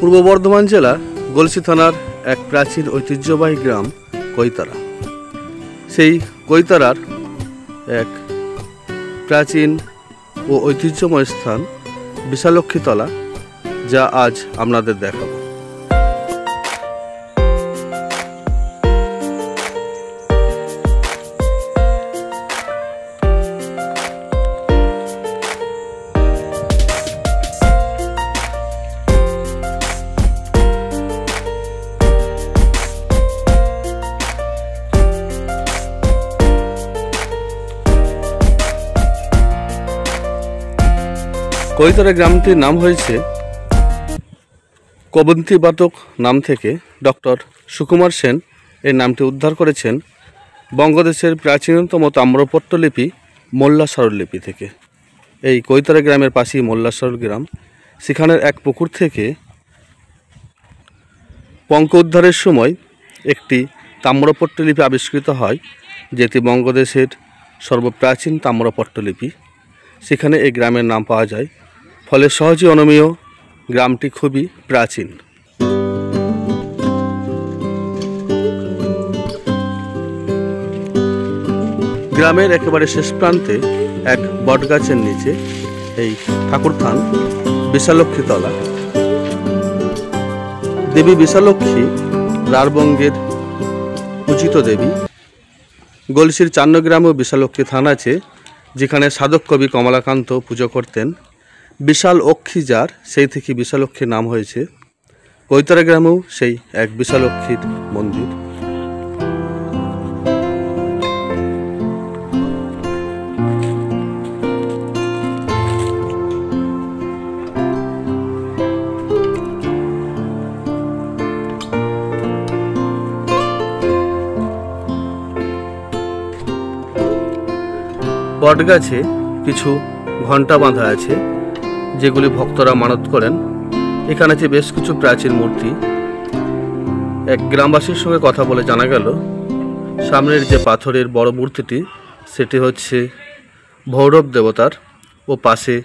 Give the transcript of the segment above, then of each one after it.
পূর্ব বর্ধমান জেলা গলসি থানার এক প্রাচীন ঐতিহ্যবাহী গ্রাম কৈতারা। সেই কৈতারার এক প্রাচীন ও ঐতিহ্যময় স্থান বিশালক্ষীতলা, যা আজ আপনাদের দেখাবো। কৈতারা গ্রামটির নাম হয়েছে কবন্তী বাতক নাম থেকে। ডক্টর সুকুমার সেন এই নামটি উদ্ধার করেছেন বঙ্গদেশের প্রাচীনতম তাম্রপট্টলিপি মোল্লাসরল লিপি থেকে। এই কৈতারা গ্রামের পাশেই মোল্লাসরল গ্রাম। সেখানের এক পুকুর থেকে পঙ্ক উদ্ধারের সময় একটি তাম্রপট্টলিপি আবিষ্কৃত হয়, যেটি বঙ্গদেশের সর্বপ্রাচীন তাম্রপট্টলিপি। সেখানে এই গ্রামের নাম পাওয়া যায়, ফলে সহজে অনুমেয় গ্রামটি খুবই প্রাচীন। গ্রামের একেবারে শেষ প্রান্তে এক বটগাছের নিচে এই ঠাকুরথান বিশালক্ষীতলা। দেবী বিশালক্ষী রারবঙ্গের পূজিত দেবী। গলসির চান্নগ্রামেও বিশালক্ষী থান আছে, যেখানে সাধক কবি কমলাকান্ত পুজো করতেন। বিশাল অক্ষী যার, সেই থেকে বিশালক্ষীর নাম হয়েছে। কৈতারা গ্রামেও সেই এক বিশালক্ষীর মন্দির। বটগাছে কিছু ঘণ্টা বাঁধা আছে, যেগুলি ভক্তরা মানত করেন। এখানে আছে বেশ কিছু প্রাচীন মূর্তি। এক গ্রামবাসীর সঙ্গে কথা বলে জানা গেল, সামনের যে পাথরের বড় মূর্তিটি, সেটি হচ্ছে ভৈরব দেবতার, ও পাশে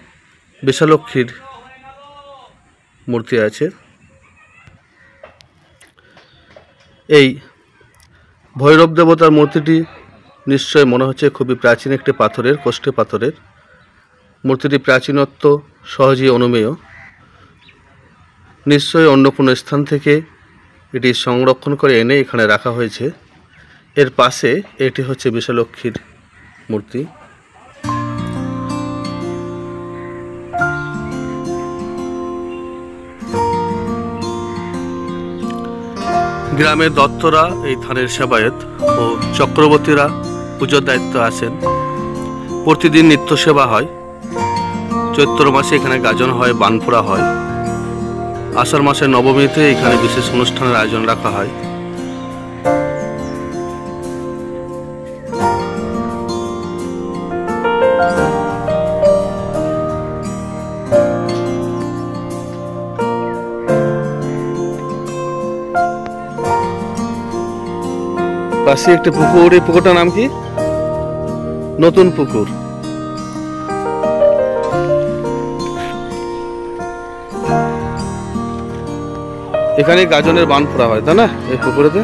বিশালক্ষীর মূর্তি আছে। এই ভৈরব দেবতার মূর্তিটি নিশ্চয় মনে হচ্ছে খুবই প্রাচীন একটি পাথরের, কোষ্ঠী পাথরের। মূর্তিটি প্রাচীনত্ব সহজেই অনুমেয়। নিশ্চয়ই অন্য কোনো স্থান থেকে এটি সংরক্ষণ করে এনে এখানে রাখা হয়েছে। এর পাশে এটি হচ্ছে বিশালক্ষীর মূর্তি। গ্রামের দত্তরা এই থানের সেবায়েত ও চক্রবর্তীরা পুজোর দায়িত্ব আছেন। প্রতিদিন নিত্য সেবা হয়। চৈত্র মাসে এখানে গাজন হয়, বানফোড়া হয়। আষাঢ় মাসের নবমীতে এখানে বিশেষ অনুষ্ঠানের আয়োজন রাখা হয়। পাশে একটি পুকুর। এই পুকুরটার নাম কি? নতুন পুকুর। এখানে গাজনের বান ফোড়া হয়, তাই না? এই পুকুরেতে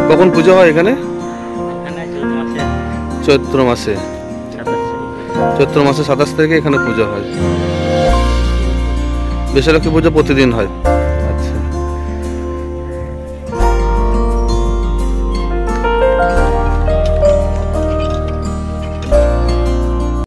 কখন পুজো হয়? এখানে চৈত্র মাসে 27 তারিখে এখানে পুজো হয়। বিশালক্ষী পুজো প্রতিদিন হয়।